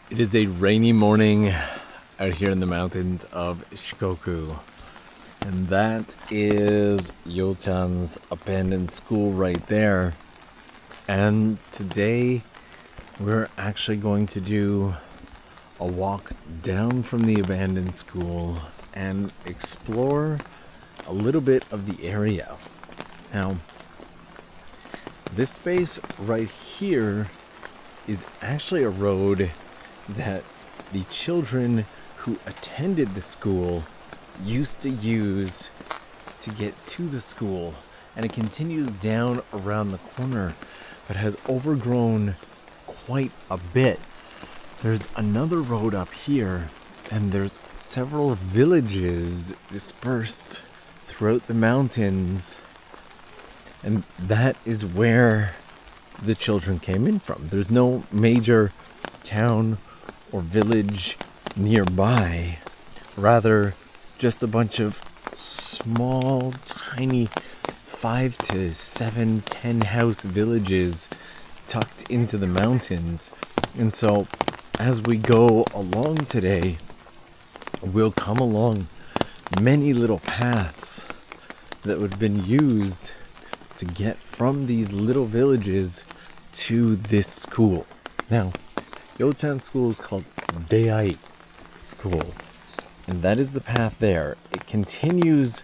It is a rainy morning out here in the mountains of Shikoku. And that is Yo-chan's abandoned school right there. And today we're actually going to do a walk down from the abandoned school and explore a little bit of the area. Now, this space right here is actually a road that the children who attended the school used to use to get to the school, and it continues down around the corner but has overgrown quite a bit. There's another road up here, and there's several villages dispersed throughout the mountains, and that is where the children came in from. There's no major town or village nearby, rather just a bunch of small, tiny 5 to 7, 10 house villages tucked into the mountains. And so as we go along today, we'll come along many little paths that would have been used to get from these little villages to this school. Now, Yo-chan school is called Dei School, and that is the path there. It continues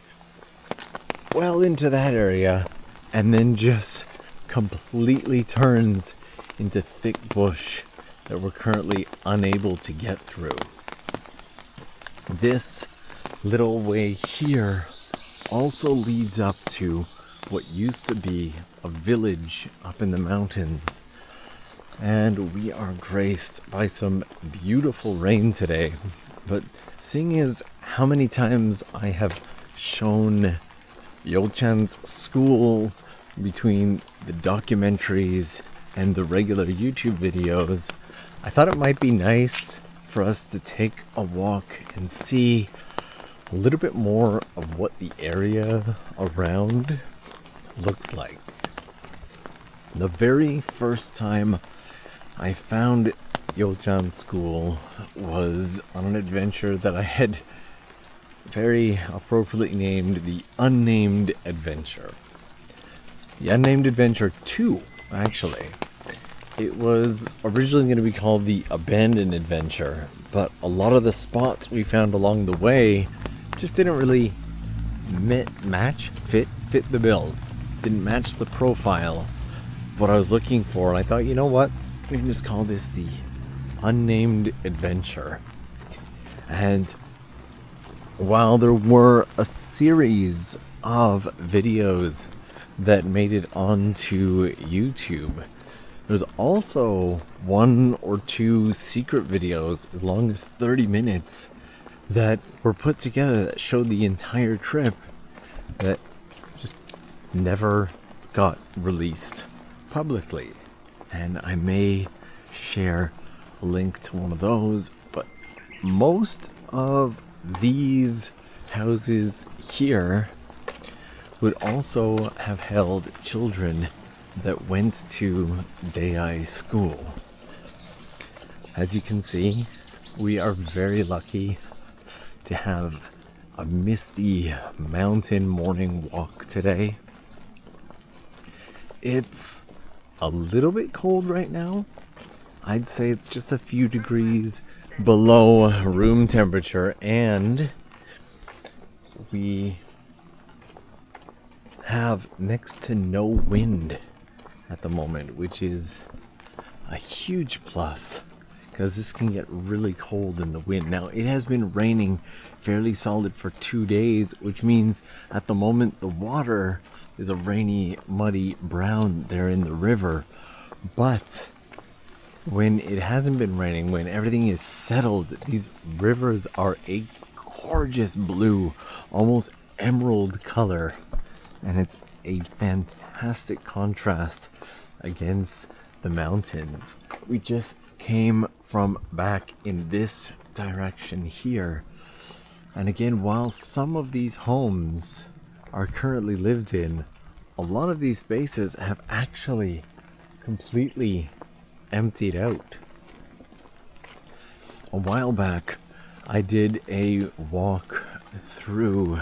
well into that area and then just completely turns into thick bush that we're currently unable to get through. This little way here also leads up to what used to be a village up in the mountains. And we are graced by some beautiful rain today. But seeing as how many times I have shown Yo-chan's school between the documentaries and the regular YouTube videos, I thought it might be nice for us to take a walk and see a little bit more of what the area around looks like. The very first time I found Yo-chan school was on an adventure that I had very appropriately named the Unnamed Adventure. The Unnamed Adventure 2, actually. It was originally going to be called the Abandoned Adventure, but a lot of the spots we found along the way just didn't really fit the bill. Didn't match the profile of what I was looking for. And I thought, you know what? We can just call this the Unnamed Adventure. And while there were a series of videos that made it onto YouTube, there's also 1 or 2 secret videos as long as 30 minutes that were put together that showed the entire trip that just never got released publicly. And I may share a link to one of those, but most of these houses here would also have held children that went to Dei school. As you can see, we are very lucky to have a misty mountain morning walk today. It's a little bit cold right now. I'd say it's just a few degrees below room temperature, and we have next to no wind at the moment, which is a huge plus because this can get really cold in the wind. Now, it has been raining fairly solid for 2 days, which means at the moment the water is a rainy, muddy brown there in the river. But when it hasn't been raining, when everything is settled, these rivers are a gorgeous blue, almost emerald color. And it's a fantastic contrast against the mountains. We just came from back in this direction here. And again, while some of these homes are currently lived in, a lot of these spaces have actually completely emptied out. a while back, I did a walk through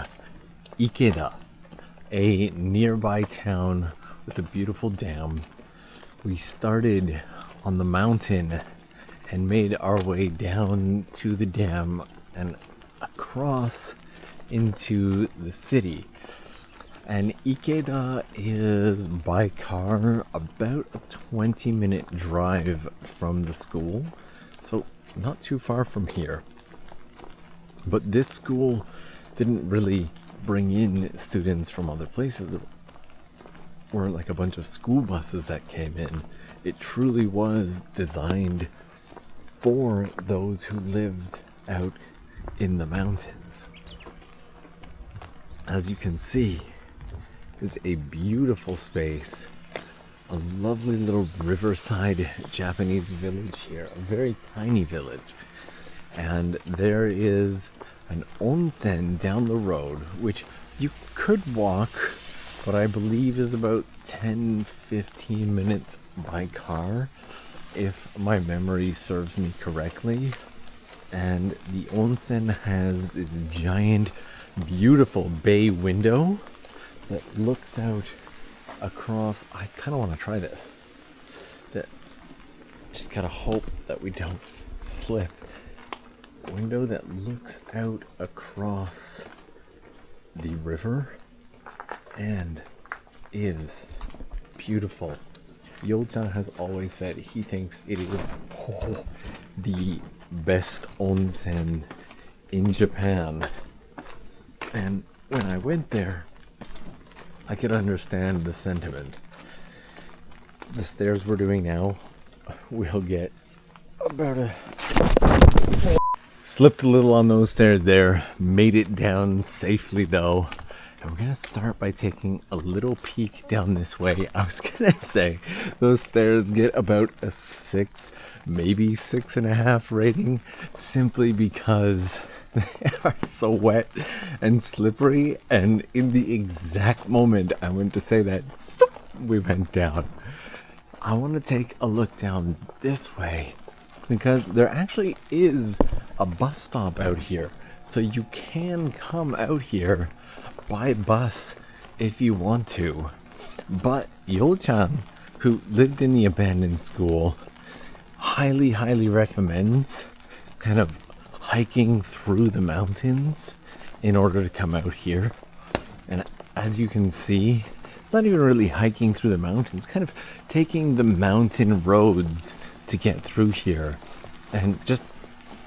Ikeda, a nearby town with a beautiful dam. We started on the mountain and made our way down to the dam and across into the city. And Ikeda is by car about a 20-minute drive from the school, so not too far from here. But this school didn't really bring in students from other places. There weren't like a bunch of school buses that came in. It truly was designed for those who lived out in the mountains. As you can see, is a beautiful space, a lovely little riverside Japanese village here, a very tiny village. And there is an onsen down the road, which you could walk, but I believe is about 10-15 minutes by car, if my memory serves me correctly. And the onsen has this giant, beautiful bay window that looks out across. I kind of want to try this. That just gotta hope that we don't slip. Window that looks out across the river and is beautiful. Yo-chan has always said he thinks it is the best onsen in Japan. And when I went there, I could understand the sentiment. The stairs we're doing now, we'll get about a... Slipped a little on those stairs there, made it down safely though. And we're gonna start by taking a little peek down this way. I was gonna say, those stairs get about a 6, maybe 6.5 rating, simply because they are so wet and slippery, and in the exact moment I went to say that, we went down. I want to take a look down this way because there actually is a bus stop out here, so you can come out here by bus if you want to. But Yo-chan, who lived in the abandoned school, highly recommends kind of hiking through the mountains in order to come out here. And as you can see, it's not even really hiking through the mountains, kind of taking the mountain roads to get through here. And just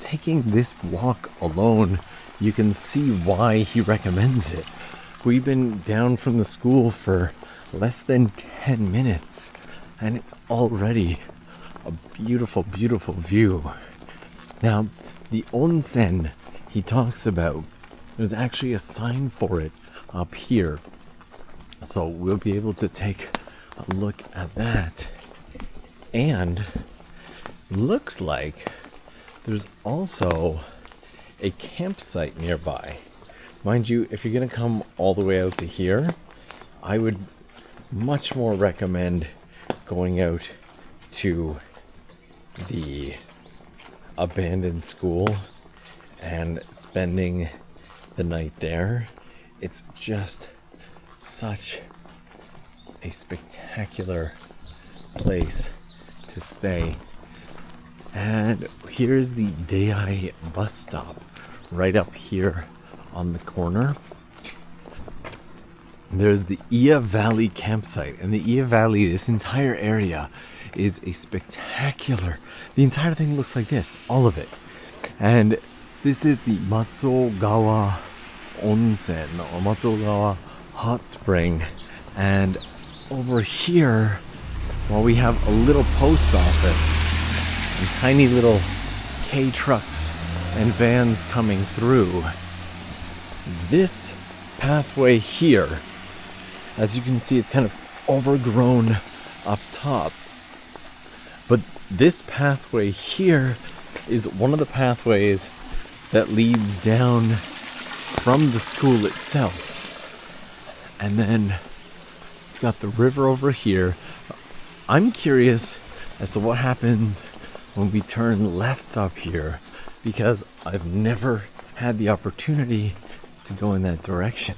taking this walk alone, you can see why he recommends it. We've been down from the school for less than 10 minutes and it's already a beautiful view. Now, the onsen he talks about, there's actually a sign for it up here. So we'll be able to take a look at that. And looks like there's also a campsite nearby. Mind you, if you're gonna come all the way out to here, I would much more recommend going out to the abandoned school and spending the night there. It's just such a spectacular place to stay. And here's the Dei bus stop right up here on the corner. There's the Iya Valley campsite, and the Iya Valley, this entire area is a spectacular, the entire thing looks like this, all of it. And this is the Matsuogawa Onsen, or Matsuogawa hot spring. And over here, well, we have a little post office and tiny little K trucks and vans coming through. This pathway here, as you can see, it's kind of overgrown up top. But this pathway here is one of the pathways that leads down from the school itself. And then we've got the river over here. I'm curious as to what happens when we turn left up here. because I've never had the opportunity to go in that direction.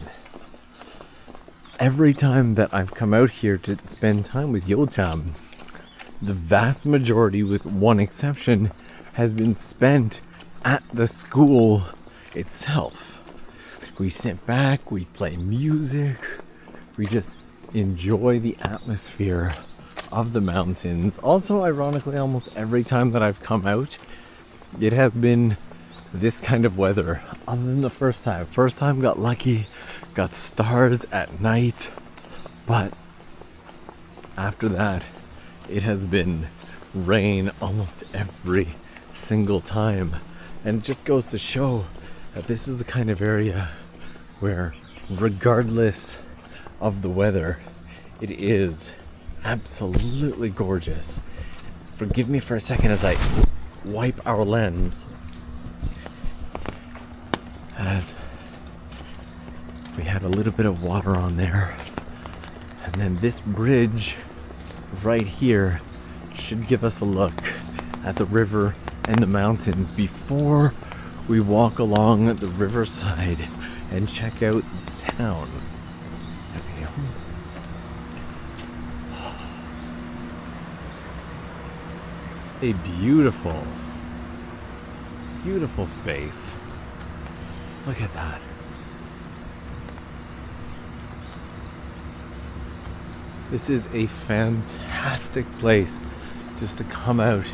Every time that I've come out here to spend time with Yotam, the vast majority, with one exception, has been spent at the school itself. We sit back, we play music, we just enjoy the atmosphere of the mountains. Also, ironically, almost every time that I've come out, it has been this kind of weather, other than the first time. First time got lucky, got stars at night, but after that, it has been rain almost every single time. And it just goes to show that this is the kind of area where, regardless of the weather, it is absolutely gorgeous. Forgive me for a second as I wipe our lens, as we had a little bit of water on there. And then this bridge right here should give us a look at the river and the mountains before we walk along the riverside and check out the town. There we go. It's a beautiful, beautiful space. Look at that. This is a fantastic place just to come out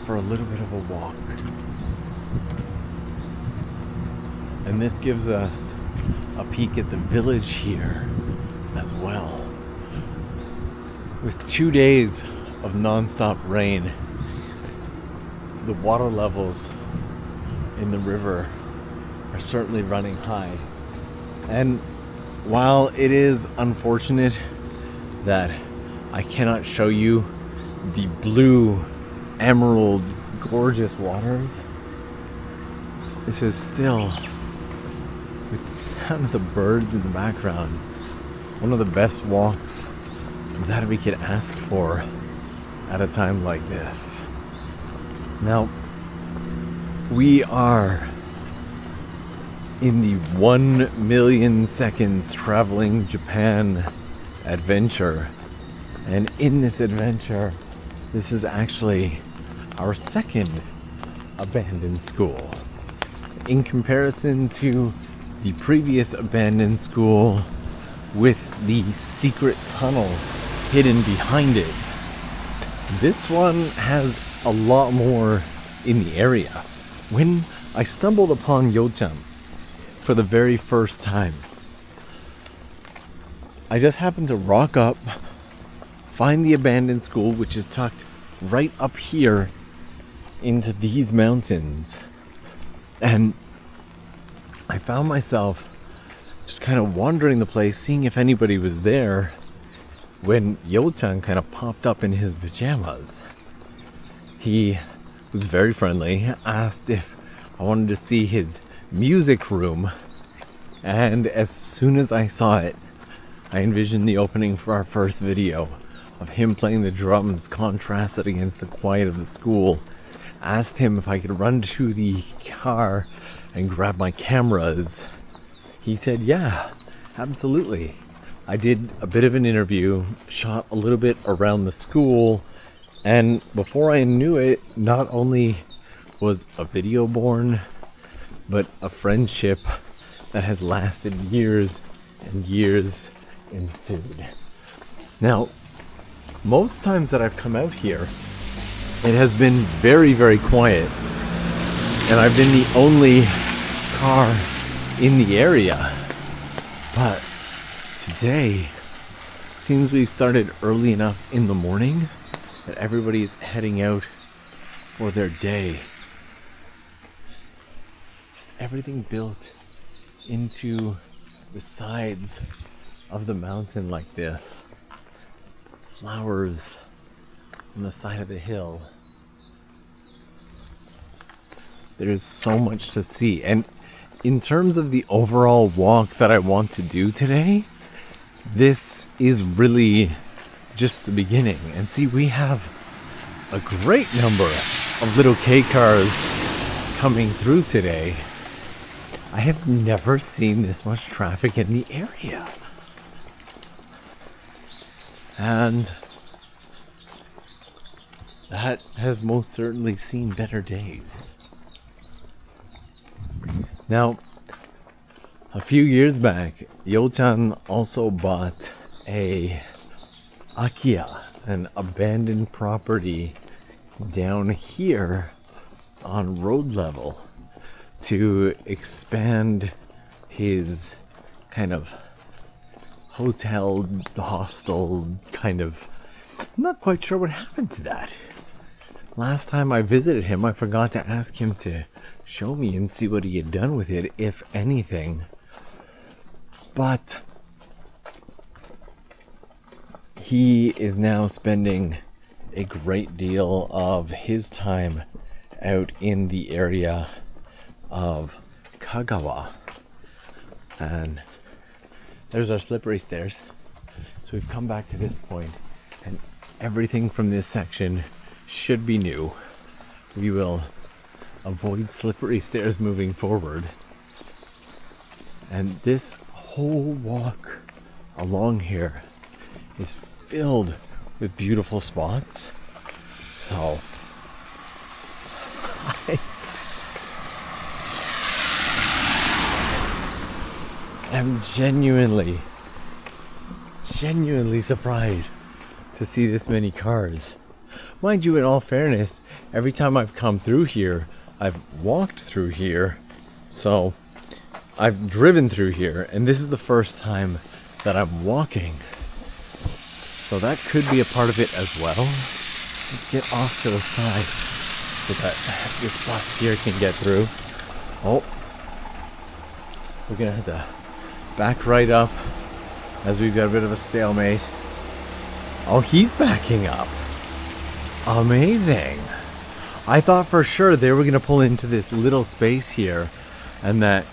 for a little bit of a walk. And this gives us a peek at the village here as well. With 2 days of non-stop rain, the water levels in the river are certainly running high. And while it is unfortunate that I cannot show you the blue, emerald, gorgeous waters, this is still, with the sound of the birds in the background, one of the best walks that we could ask for at a time like this. Now, we are in the 1 million seconds traveling Japan adventure, and in this adventure, this is actually our second abandoned school. In comparison to the previous abandoned school with the secret tunnel hidden behind it, this one has a lot more in the area. When I stumbled upon Yotam for the very first time, I just happened to rock up, find the abandoned school, which is tucked right up here into these mountains, and I found myself just kind of wandering the place, seeing if anybody was there, when Yotan kind of popped up in his pajamas. He was very friendly, asked if I wanted to see his music room, and as soon as I saw it, I envisioned the opening for our first video of him playing the drums contrasted against the quiet of the school. Asked him if I could run to the car and grab my cameras. He said, yeah, absolutely. I did a bit of an interview, shot a little bit around the school, and before I knew it, not only was a video born, but a friendship that has lasted years and years ensued. Now, most times that I've come out here, it has been very, very quiet, and I've been the only car in the area. But today, seems we've started early enough in the morning that everybody is heading out for their day. Everything built into the sides of the mountain like this. Flowers on the side of the hill. There's so much to see, and in terms of the overall walk that I want to do today, this is really just the beginning. And see, we have a great number of little K cars coming through today. I have never seen this much traffic in the area. And that has most certainly seen better days. Now, a few years back, Yo-chan also bought a Akiya, an abandoned property down here on road level to expand his kind of hotel, hostel kind of. I'm not quite sure what happened to that. Last time I visited him, I forgot to ask him to show me and see what he had done with it, if anything. But he is now spending a great deal of his time out in the area of Kagawa. And there's our slippery stairs. So we've come back to this point, and everything from this section should be new. We will avoid slippery stairs moving forward. And this whole walk along here is filled with beautiful spots. So I'm genuinely surprised to see this many cars. Mind you, in all fairness, every time I've come through here, I've walked through here. So I've driven through here, and this is the first time that I'm walking. So that could be a part of it as well. Let's get off to the side so that this bus here can get through. Oh, we're gonna have to back right up as we've got a bit of a stalemate. Oh, he's backing up. Amazing. I thought for sure they were gonna pull into this little space here and that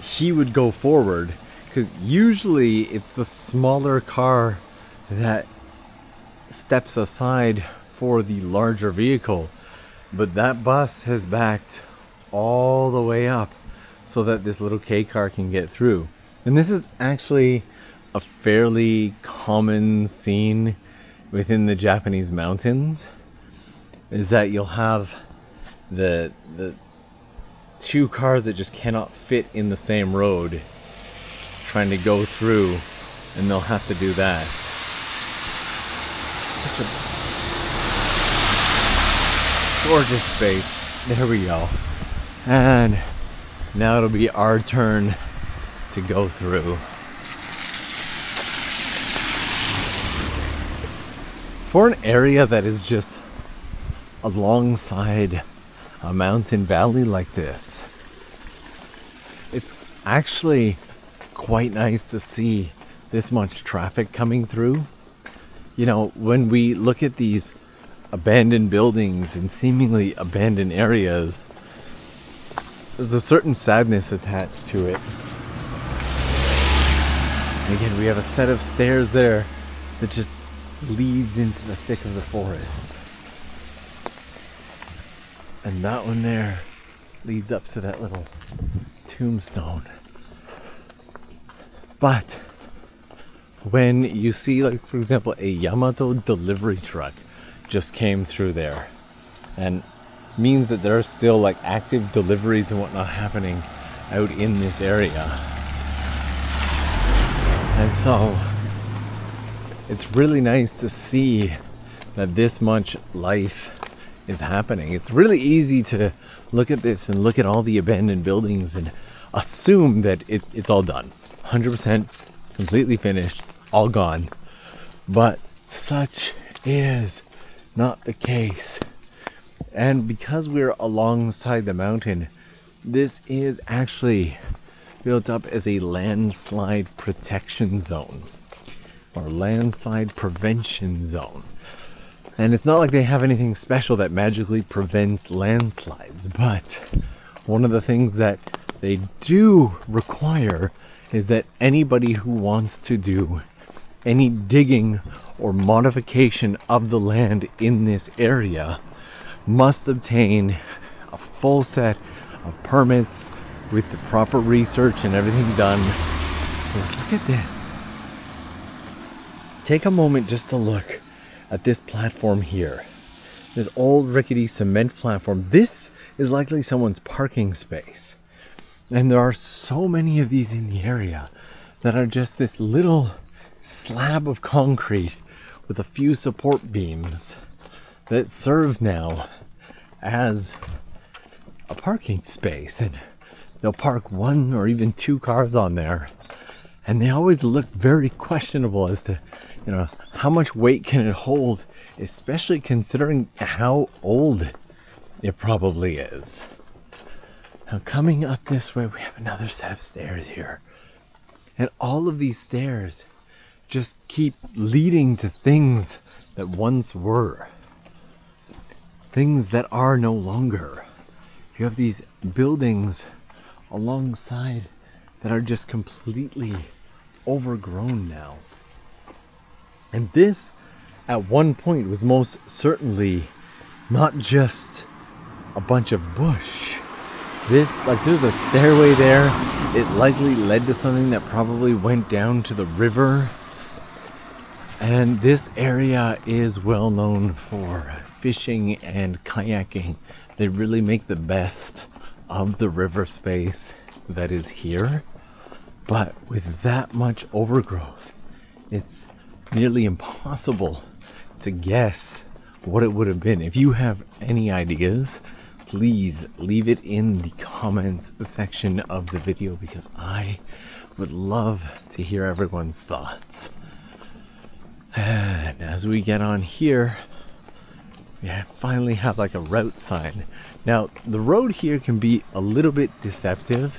he would go forward, because usually it's the smaller car that steps aside for the larger vehicle, but that bus has backed all the way up so that this little K car can get through. And this is actually a fairly common scene within the Japanese mountains, is that you'll have the two cars that just cannot fit in the same road trying to go through, and they'll have to do that. Such a gorgeous space. There we go. And now it'll be our turn to go through. For an area that is just alongside a mountain valley like this, it's actually quite nice to see this much traffic coming through. You know, when we look at these abandoned buildings and seemingly abandoned areas, there's a certain sadness attached to it. And again, we have a set of stairs there that just leads into the thick of the forest. And that one there leads up to that little tombstone. But when you see, like, for example, a Yamato delivery truck just came through there, and means that there are still like active deliveries and whatnot happening out in this area. And so it's really nice to see that this much life is happening. It's really easy to look at this and look at all the abandoned buildings and assume that it's all done, 100% completely finished, all gone. But such is not the case. And because we're alongside the mountain, this is actually built up as a landslide protection zone or landslide prevention zone. And it's not like they have anything special that magically prevents landslides, but one of the things that they do require is that anybody who wants to do any digging or modification of the land in this area must obtain a full set of permits with the proper research and everything done. Look at this. Take a moment just to look at this platform here. This old rickety cement platform. This is likely someone's parking space. And there are so many of these in the area that are just this little slab of concrete with a few support beams that serve now as a parking space. And they'll park 1 or even 2 cars on there. And they always look very questionable as to, how much weight can it hold, especially considering how old it probably is. Now coming up this way, we have another set of stairs here. And all of these stairs just keep leading to things that once were. Things that are no longer. You have these buildings alongside that are just completely overgrown now. And this, at one point, was most certainly not just a bunch of bush. There's a stairway there. It likely led to something that probably went down to the river. And this area is well known for fishing and kayaking. They really make the best of the river space that is here. But with that much overgrowth, it's nearly impossible to guess what it would have been. If you have any ideas, please leave it in the comments section of the video, because I would love to hear everyone's thoughts. And as we get on here, we finally have like a route sign. Now, the road here can be a little bit deceptive,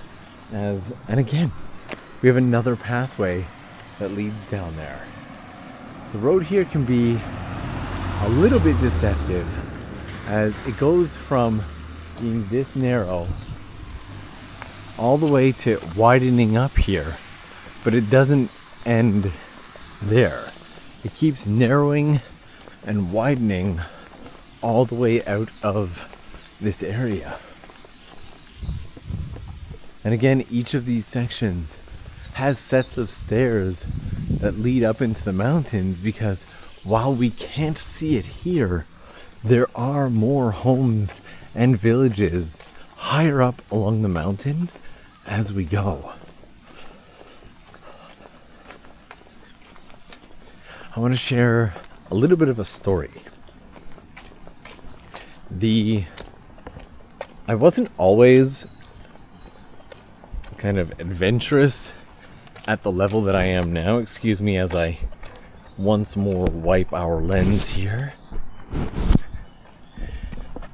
and again, we have another pathway that leads down there. The road here can be a little bit deceptive, as it goes from being this narrow all the way to widening up here, but it doesn't end there. It keeps narrowing and widening all the way out of this area. And again, each of these sections has sets of stairs that lead up into the mountains, because while we can't see it here, there are more homes and villages higher up along the mountain as we go. I want to share a little bit of a story. I wasn't always kind of adventurous at the level that I am now. Excuse me as I once more wipe our lens here.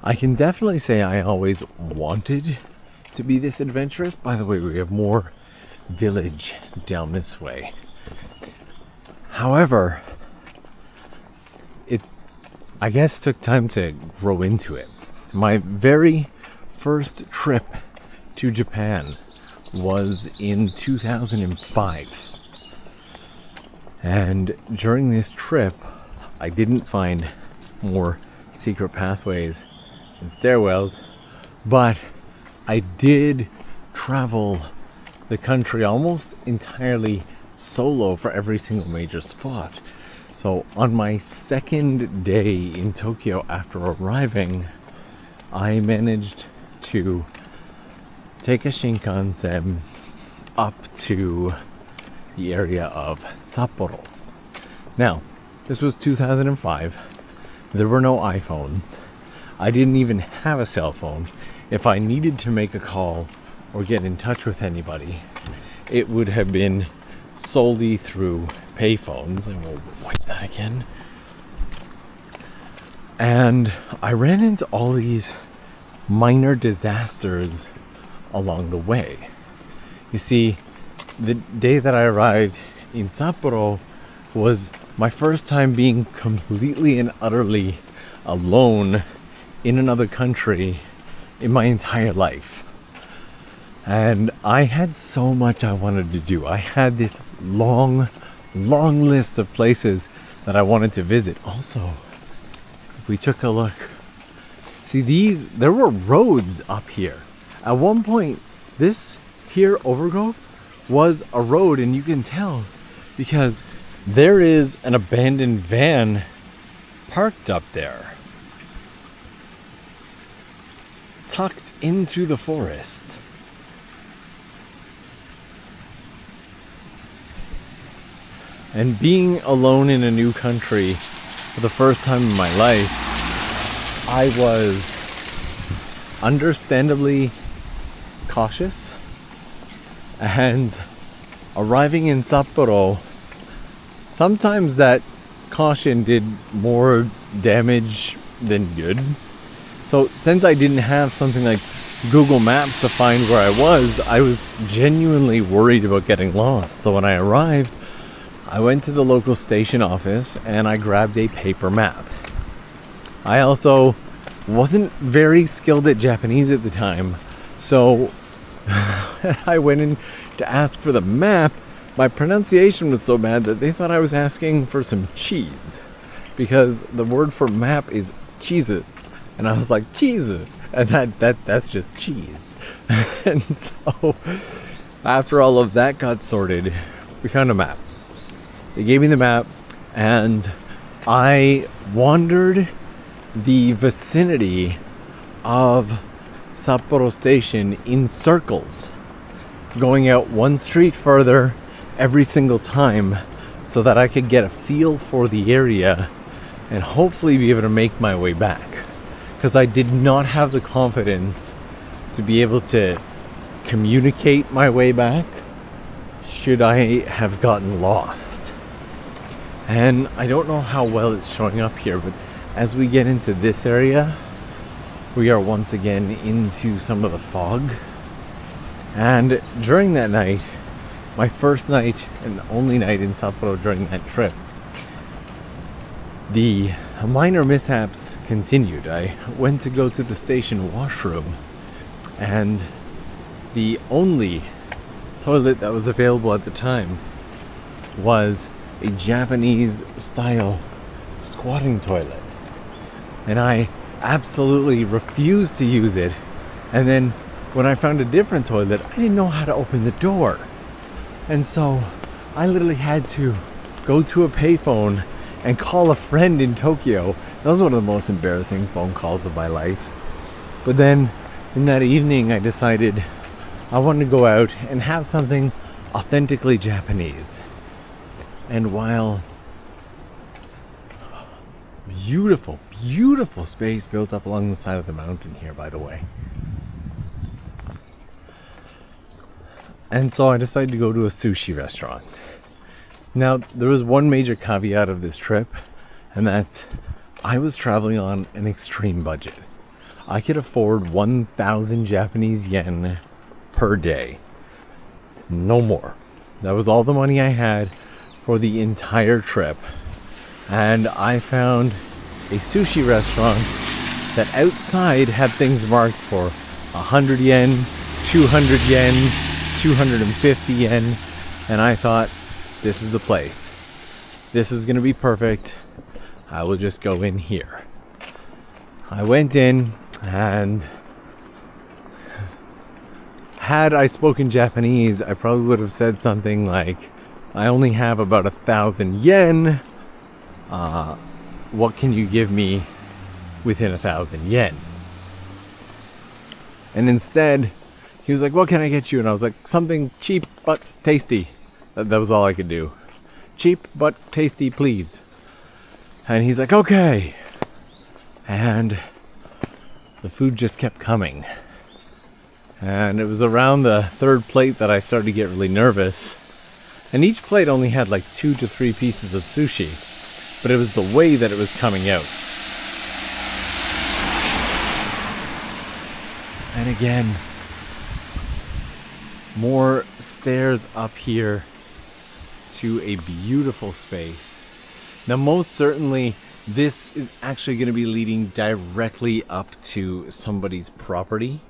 I can definitely say I always wanted to be this adventurous. By the way, we have more village down this way. However, it, I guess, took time to grow into it. My very first trip to Japan was in 2005. And during this trip, I didn't find more secret pathways and stairwells, but I did travel the country almost entirely solo for every single major spot. So on my second day in Tokyo after arriving, I managed to take a Shinkansen up to the area of Sapporo. Now, this was 2005. There were no iPhones. I didn't even have a cell phone. If I needed to make a call or get in touch with anybody, it would have been solely through payphones. And we'll wipe that again. And I ran into all these minor disasters along the way. You see, the day that I arrived in Sapporo was my first time being completely and utterly alone in another country in my entire life. And I had so much I wanted to do. I had this long list of places that I wanted to visit. Also, if we took a look, See, there were roads up here. At one point, this here overgrowth was a road, and you can tell because there is an abandoned van parked up there, tucked into the forest. And being alone in a new country for the first time in my life, I was understandably cautious, and arriving in Sapporo, sometimes that caution did more damage than good. So since I didn't have something like Google Maps to find where I was genuinely worried about getting lost. So when I arrived, I went to the local station office and I grabbed a paper map. I also wasn't very skilled at Japanese at the time, so I went in to ask for the map. My pronunciation was so bad that they thought I was asking for some cheese, because the word for map is cheese, and I was like, cheese, and that's just cheese. And so after all of that got sorted, we found a map. They gave me the map, and I wandered the vicinity of Sapporo Station in circles, going out one street further every single time so that I could get a feel for the area and hopefully be able to make my way back, because I did not have the confidence to be able to communicate my way back should I have gotten lost. And I don't know how well it's showing up here, but as we get into this area, we are once again into some of the fog. And during that night, my first night and only night in Sapporo during that trip, the minor mishaps continued. I went to go to the station washroom, and the only toilet that was available at the time was a Japanese style squatting toilet, and I absolutely refused to use it. And then when I found a different toilet, I didn't know how to open the door, and so I literally had to go to a payphone and call a friend in Tokyo. That was one of the most embarrassing phone calls of my life. But then in that evening, I decided I wanted to go out and have something authentically Japanese. And while beautiful, beautiful space built up along the side of the mountain here, by the way. And so I decided to go to a sushi restaurant. Now, there was one major caveat of this trip, and that's I was traveling on an extreme budget. I could afford 1,000 Japanese yen per day. No more. That was all the money I had for the entire trip. And I found a sushi restaurant that outside had things marked for 100 yen, 200 yen, 250 yen, and I thought, this is the place. This is gonna be perfect. I will just go in here. I went in, and had I spoken Japanese, I probably would have said something like, I only have about 1,000 yen. What can you give me within 1,000 yen? And instead, he was like, what can I get you? And I was like, something cheap but tasty. That was all I could do. Cheap but tasty, please. And he's like, okay. And the food just kept coming. And it was around the third plate that I started to get really nervous. And each plate only had like 2 to 3 pieces of sushi, but it was the way that it was coming out. And again, more stairs up here to a beautiful space. Now, most certainly, this is actually going to be leading directly up to somebody's property.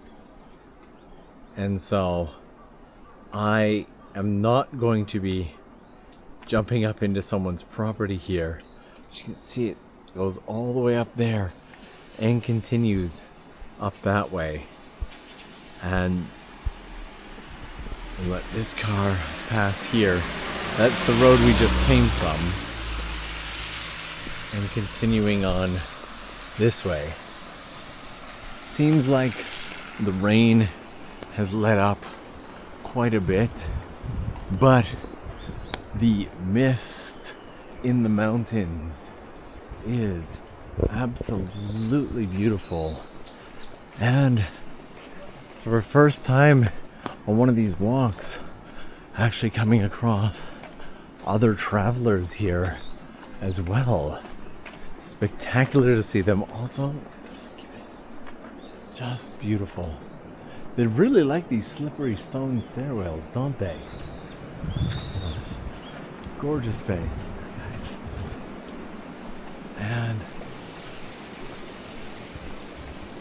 And so I am not going to be jumping up into someone's property here. As you can see, it goes all the way up there and continues up that way, and let this car pass here. That's the road we just came from, and continuing on this way. Seems like the rain has let up quite a bit, but the mist in the mountains is absolutely beautiful. And for the first time on one of these walks, actually coming across other travelers here as well. Spectacular to see them. Also, just beautiful. They really like these slippery stone stairwells, don't they? Gorgeous space. And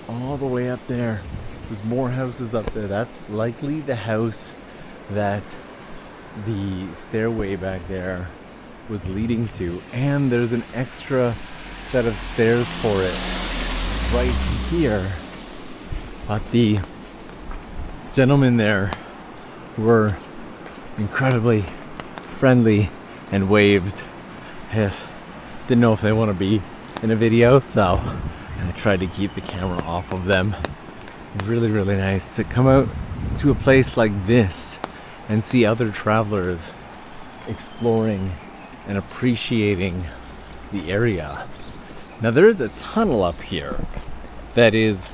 all the way up there, there's more houses up there. That's likely the house that the stairway back there was leading to. And there's an extra set of stairs for it right here. But the gentlemen there were incredibly friendly and waved. Yes, didn't know if they want to be in a video, so I tried to keep the camera off of them. Really, really nice to come out to a place like this and see other travelers exploring and appreciating the area. Now there is a tunnel up here that is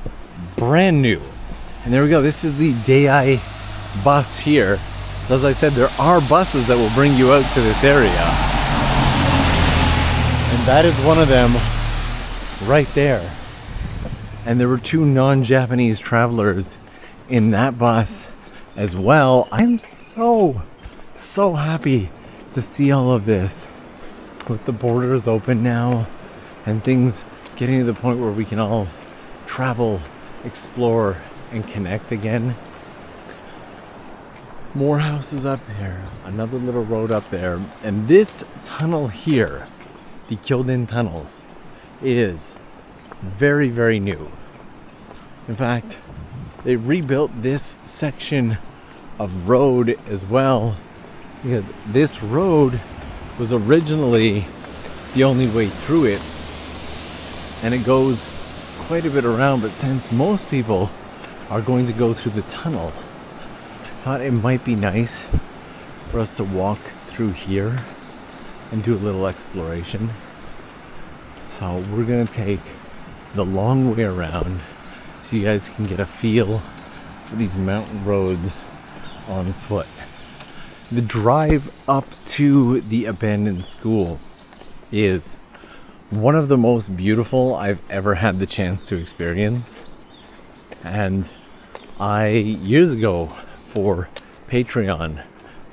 brand new. And there we go, this is the Dei bus here. So as I said, there are buses that will bring you out to this area. And that is one of them right there. And there were two non-Japanese travelers in that bus as well. I'm so happy to see all of this with the borders open now and things getting to the point where we can all travel, explore, and connect again. More houses up there, another little road up there, and this tunnel here, the Kyoden Tunnel, is very, very new. In fact, they rebuilt this section of road as well, because this road was originally the only way through it, and it goes quite a bit around, but since most people are going to go through the tunnel, I thought it might be nice for us to walk through here and do a little exploration. So we're gonna take the long way around so you guys can get a feel for these mountain roads on foot. The drive up to the abandoned school is one of the most beautiful I've ever had the chance to experience. And I, years ago for Patreon,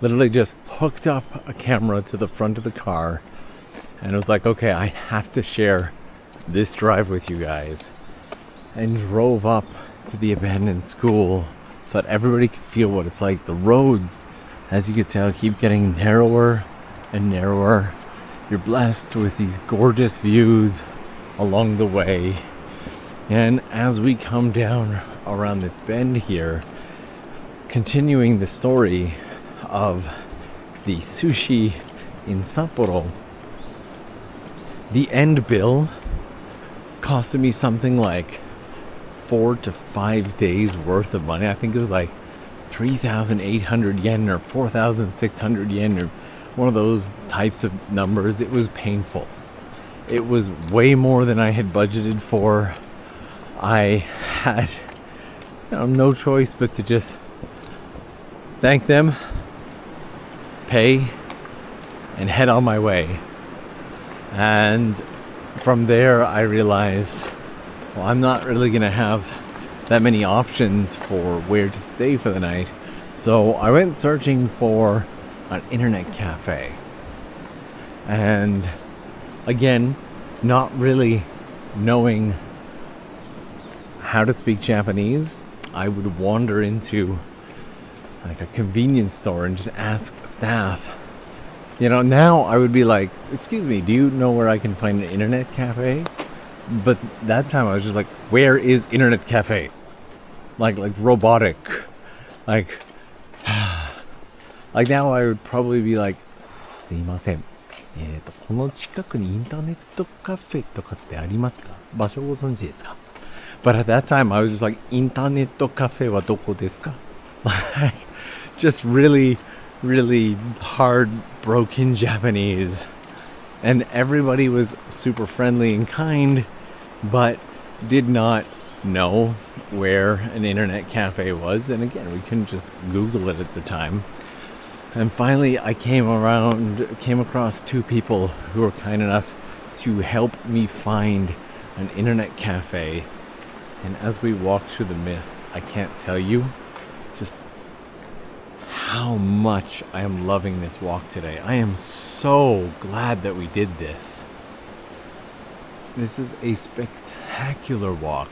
literally just hooked up a camera to the front of the car and it was like, okay, I have to share this drive with you guys, and drove up to the abandoned school so that everybody could feel what it's like. The roads, as you can tell, keep getting narrower and narrower. You're blessed with these gorgeous views along the way. And as we come down around this bend here, continuing the story of the sushi in Sapporo, the end bill costed me something like 4 to 5 days worth of money. I think it was like 3,800 yen or 4,600 yen or one of those types of numbers. It was painful. It was way more than I had budgeted for. I had no choice but to just thank them, pay, and head on my way. And from there I realized, well, I'm not really gonna have that many options for where to stay for the night. So I went searching for an internet cafe. And again, not really knowing how to speak Japanese, I would wander into like a convenience store and just ask staff. You know, now I would be like, excuse me, do you know where I can find an internet cafe? But that time I was just like, where is internet cafe? Like robotic. Like like now I would probably be like, すいません。この近くにインターネットカフェとかってありますか？場所ご存知ですか？ But at that time I was just like, インターネットカフェはどこですか? Like, just really, really hard, broken Japanese. And everybody was super friendly and kind, but did not know where an internet cafe was. And again, we couldn't just Google it at the time. And finally, I came across two people who were kind enough to help me find an internet cafe. And as we walked through the mist, I can't tell you just how much I am loving this walk today. I am so glad that we did this. This is a spectacular walk.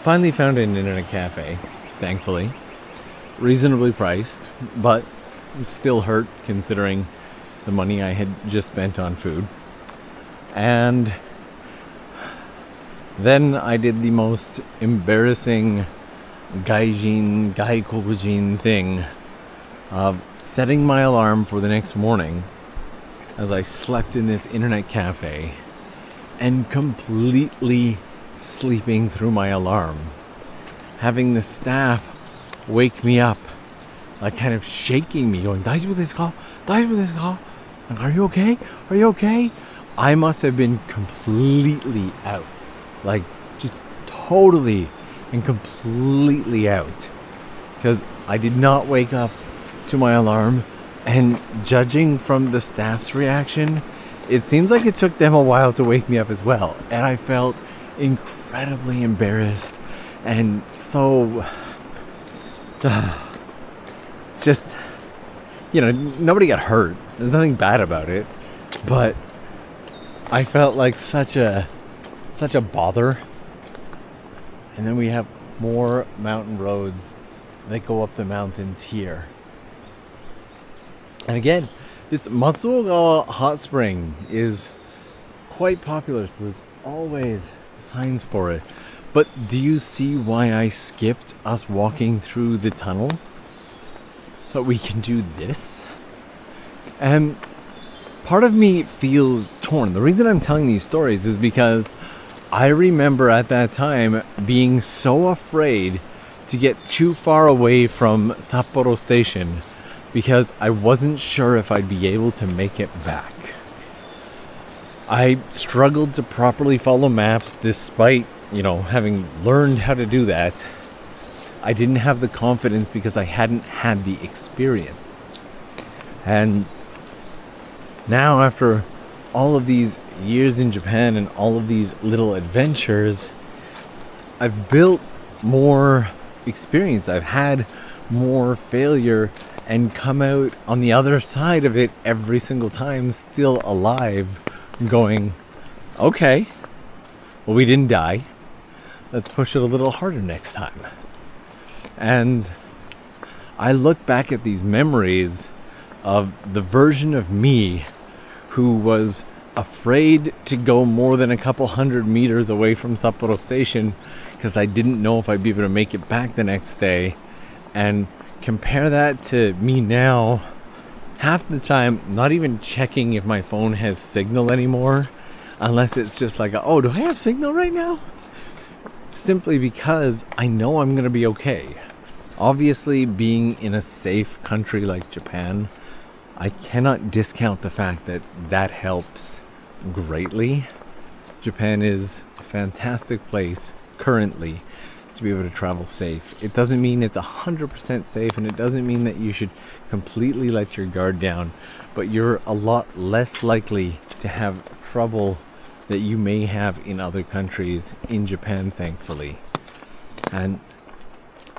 Finally found an internet cafe, thankfully. Reasonably priced, but still hurt considering the money I had just spent on food. And then I did the most embarrassing gaikokujin thing of setting my alarm for the next morning as I slept in this internet cafe and completely sleeping through my alarm. Having the staff wake me up, like kind of shaking me, going, 大丈夫ですか? 大丈夫ですか? Like, are you okay? Are you okay? I must have been completely out. Like, just totally and completely out. Because I did not wake up to my alarm. And judging from the staff's reaction, it seems like it took them a while to wake me up as well. And I felt incredibly embarrassed. And so... it's just... You know, nobody got hurt. There's nothing bad about it. But I felt like such a bother. And then we have more mountain roads that go up the mountains here. And again, this Matsuogawa hot spring is quite popular, so there's always signs for it. But do you see why I skipped us walking through the tunnel? So we can do this? And part of me feels torn. The reason I'm telling these stories is because I remember at that time being so afraid to get too far away from Sapporo Station because I wasn't sure if I'd be able to make it back. I struggled to properly follow maps despite, having learned how to do that. I didn't have the confidence because I hadn't had the experience. And now, after all of these years in Japan and all of these little adventures, I've built more experience. I've had more failure and come out on the other side of it every single time still alive, going, okay, well, we didn't die. Let's push it a little harder next time. And I look back at these memories of the version of me who was afraid to go more than a couple hundred meters away from Sapporo Station because I didn't know if I'd be able to make it back the next day, and compare that to me now, half the time not even checking if my phone has signal anymore, unless it's just like, oh, do I have signal right now? Simply because I know I'm gonna be okay. Obviously, being in a safe country like Japan, I cannot discount the fact that that helps greatly. Japan is a fantastic place currently to be able to travel safe. It doesn't mean it's 100% safe, and it doesn't mean that you should completely let your guard down, but you're a lot less likely to have trouble that you may have in other countries in Japan, thankfully. And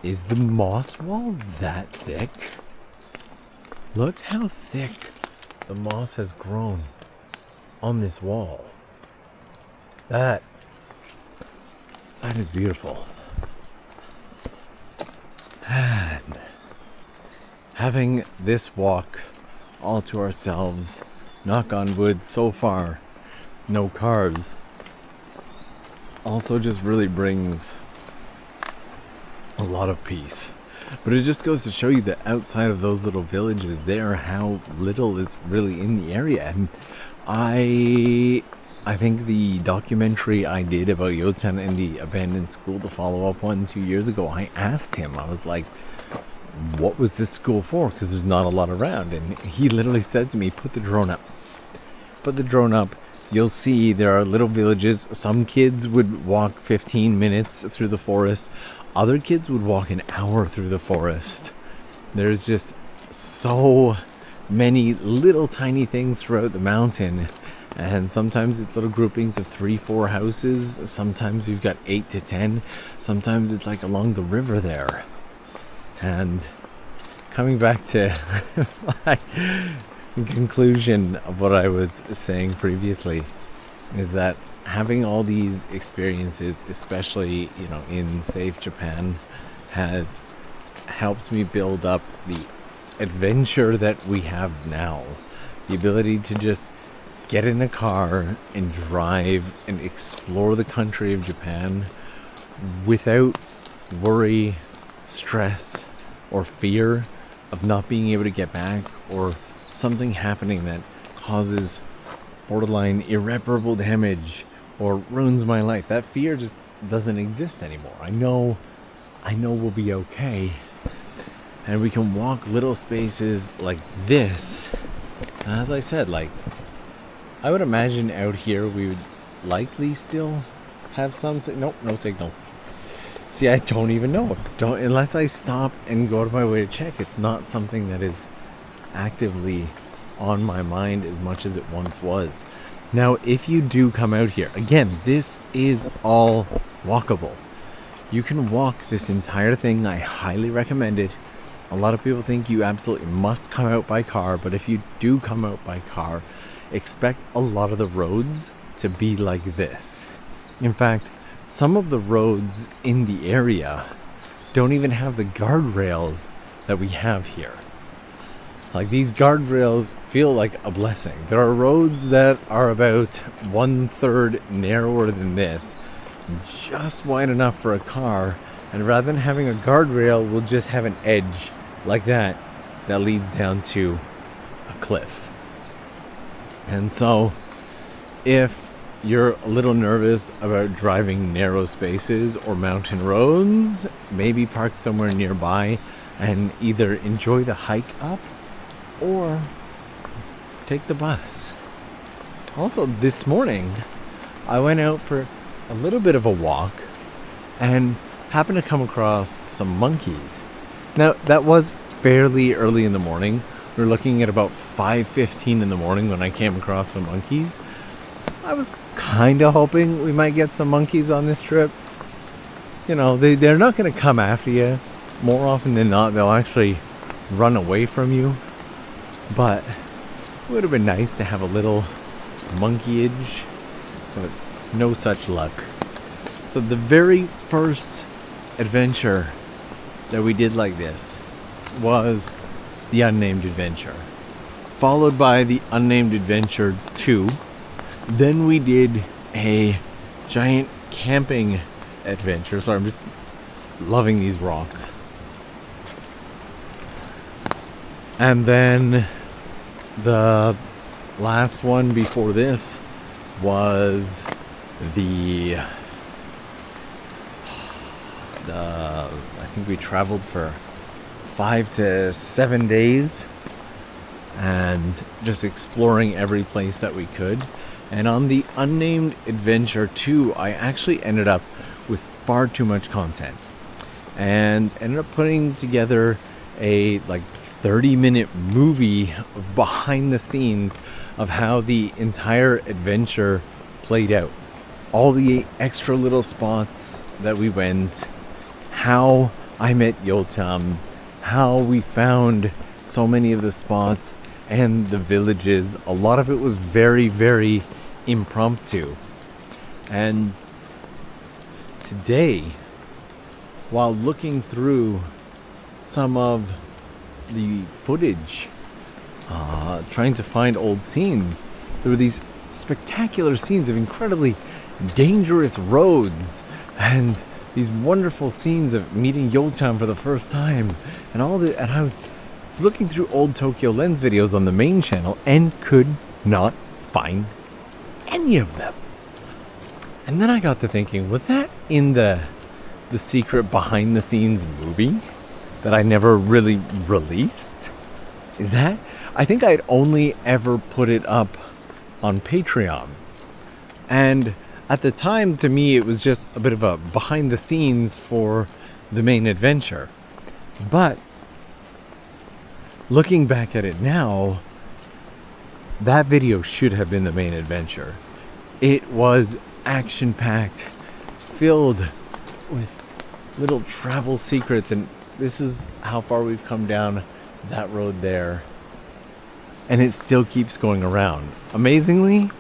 is the moss wall that thick? Look how thick the moss has grown on this wall. That is beautiful. And having this walk all to ourselves knock on wood, so far, no cars, also just really brings a lot of peace. But it just goes to show you that outside of those little villages there, how little is really in the area. And I think the documentary I did about Yotan and the abandoned school, the follow-up one 2 years ago, I asked him, I was like, what was this school for? Because there's not a lot around. And he literally said to me, put the drone up. Put the drone up. You'll see there are little villages. Some kids would walk 15 minutes through the forest. Other kids would walk an hour through the forest. There's just so many little tiny things throughout the mountain. And sometimes it's little groupings of 3-4 houses. Sometimes we've got 8 to 10. Sometimes it's like along the river there. And coming back to my conclusion of what I was saying previously, is that having all these experiences, especially, you know, in safe Japan, has helped me build up the adventure that we have now. The ability to just get in a car and drive and explore the country of Japan without worry, stress, or fear of not being able to get back, or something happening that causes borderline irreparable damage or ruins my life. That fear just doesn't exist anymore. I know we'll be okay, and we can walk little spaces like this. And as I said, like, I would imagine out here we would likely still have some nope, no signal. See, I don't even know. Unless I stop and go out of my way to check. It's not something that is actively on my mind as much as it once was. Now, if you do come out here, again, this is all walkable. You can walk this entire thing. I highly recommend it. A lot of people think you absolutely must come out by car, but if you do come out by car, expect a lot of the roads to be like this. In fact, some of the roads in the area don't even have the guardrails that we have here. Like, these guardrails feel like a blessing. There are roads that are about 1/3 narrower than this, just wide enough for a car, and rather than having a guardrail, we'll just have an edge like that that leads down to a cliff. And so if you're a little nervous about driving narrow spaces or mountain roads, maybe park somewhere nearby and either enjoy the hike up or take the bus. Also, this morning I went out for a little bit of a walk and happened to come across some monkeys. Now, that was fairly early in the morning. We were looking at about 5:15 in the morning when I came across some monkeys. I was kind of hoping we might get some monkeys on this trip. You know, they're not going to come after you. More often than not, they'll actually run away from you. But it would have been nice to have a little monkeyage, but no such luck. So the very first adventure that we did like this was the Unnamed Adventure, followed by the Unnamed Adventure 2. Then we did a giant camping adventure. Sorry, I'm just loving these rocks. And then the last one before this was the I think we traveled for 5 to 7 days and just exploring every place that we could. And on the Unnamed Adventure 2, I actually ended up with far too much content and ended up putting together a 30-minute movie of behind the scenes of how the entire adventure played out. All the extra little spots that we went, how I met Yotam, how we found so many of the spots and the villages. A lot of it was very, very impromptu. And today, while looking through some of the footage trying to find old scenes. There were these spectacular scenes of incredibly dangerous roads and these wonderful scenes of meeting Yo-chan for the first time and and I was looking through old TOKYOLENS videos on the main channel and could not find any of them. And then I got to thinking, was that in the secret behind the scenes movie that I never really released? Is that? I think I'd only ever put it up on Patreon. And at the time, to me, it was just a bit of a behind the scenes for the main adventure. But looking back at it now, that video should have been the main adventure. It was action-packed, filled with little travel secrets, and this is how far we've come down that road there. And it still keeps going around. Amazingly,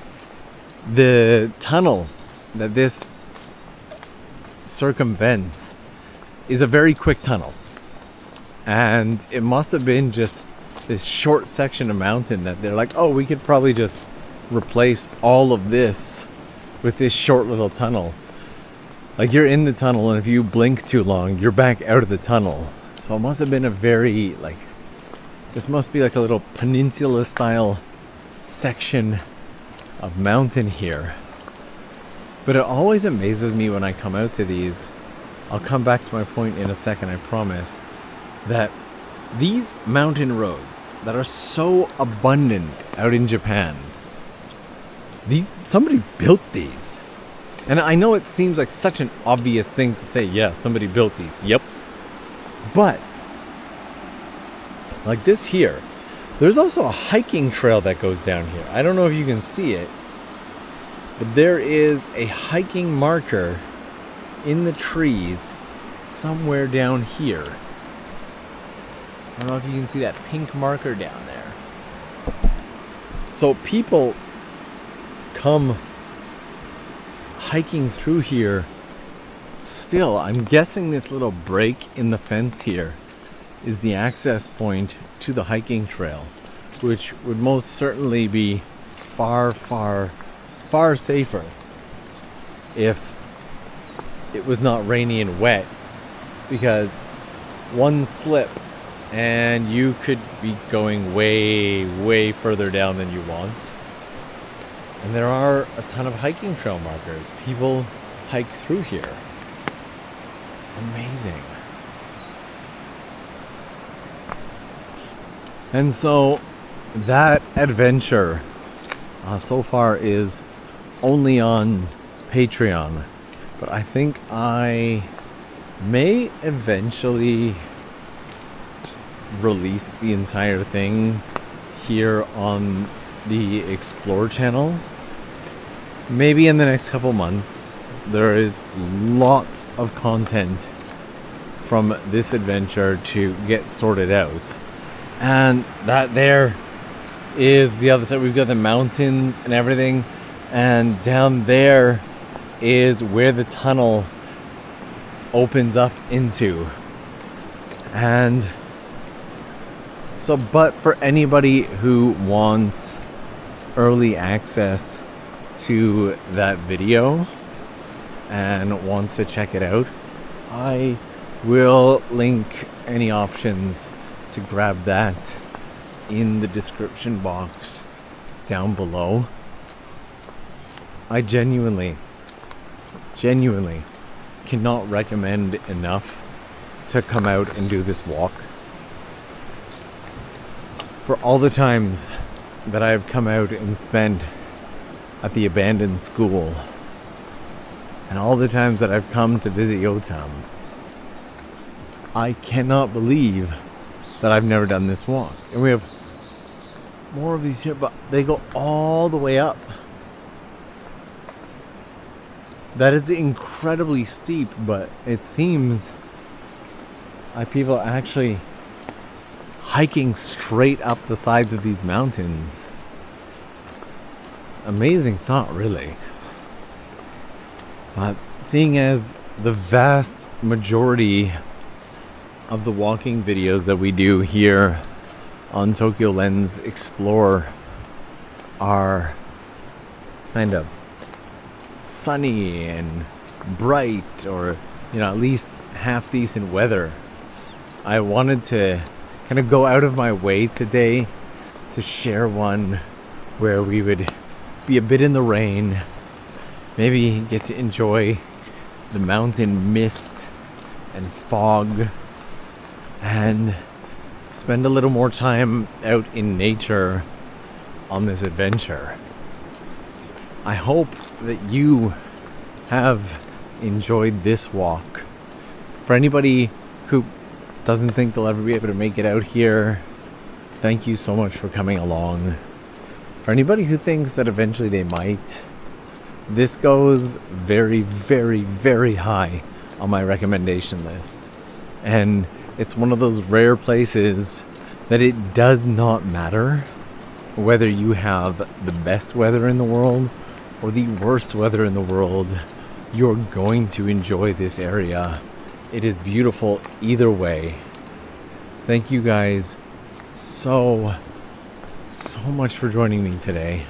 the tunnel that this circumvents is a very quick tunnel. And it must have been just this short section of mountain that they're like, oh, we could probably just replace all of this with this short little tunnel. Like, you're in the tunnel, and if you blink too long, you're back out of the tunnel. So it must have been a very, like, this must be like a little peninsula style section of mountain here. But it always amazes me when I come out to these. I'll come back to my point in a second, I promise. That these mountain roads that are so abundant out in Japan, somebody built these. And I know it seems like such an obvious thing to say, yeah, somebody built these. Yep. But like this here, there's also a hiking trail that goes down here. I don't know if you can see it, but there is a hiking marker in the trees somewhere down here. I don't know if you can see that pink marker down there. So people come hiking through here still. I'm guessing this little break in the fence here is the access point to the hiking trail, which would most certainly be far, far, far safer if it was not rainy and wet, because one slip and you could be going way, way further down than you want. And there are a ton of hiking trail markers. People hike through here. Amazing. And so that adventure so far is only on Patreon, but I think I may eventually just release the entire thing here on the Explore channel. Maybe in the next couple months. There is lots of content from this adventure to get sorted out. And that there is the other side. We've got the mountains and everything, and down there is where the tunnel opens up into. And so, but for anybody who wants early access to that video and wants to check it out, I will link any options to grab that in the description box down below. I genuinely cannot recommend enough to come out and do this walk. For all the times that I have come out and spent at the abandoned school, and all the times that I've come to visit Yotam, I cannot believe that I've never done this walk. And we have more of these here, but they go all the way up. That is incredibly steep, but it seems like people are actually hiking straight up the sides of these mountains. Amazing thought, really. But seeing as the vast majority of the walking videos that we do here on TOKYOLENS explore are kind of sunny and bright, or at least half decent weather, I wanted to kind of go out of my way today to share one where we would be a bit in the rain, maybe get to enjoy the mountain mist and fog, and spend a little more time out in nature on this adventure. I hope that you have enjoyed this walk. For anybody who doesn't think they'll ever be able to make it out here, thank you so much for coming along. For anybody who thinks that eventually they might, this goes very, very, very high on my recommendation list. And it's one of those rare places that it does not matter whether you have the best weather in the world or the worst weather in the world. You're going to enjoy this area. It is beautiful either way. Thank you guys so much for joining me today.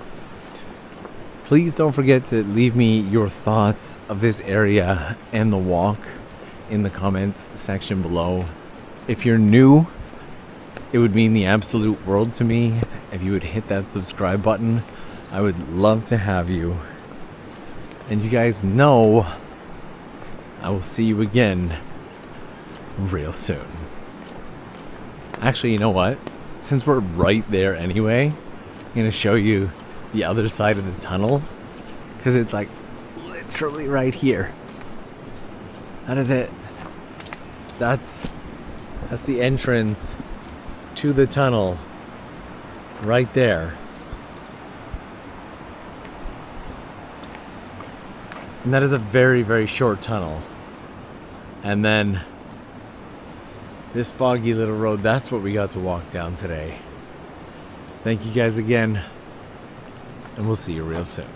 Please don't forget to leave me your thoughts of this area and the walk in the comments section below. If you're new, it would mean the absolute world to me if you would hit that subscribe button. I would love to have you. And you guys know I will see you again real soon. Actually, you know what? Since we're right there anyway, I'm going to show you the other side of the tunnel, because it's like literally right here. That is it. That's the entrance to the tunnel right there. And that is a very, very short tunnel. And then this foggy little road, that's what we got to walk down today. Thank you guys again, and we'll see you real soon.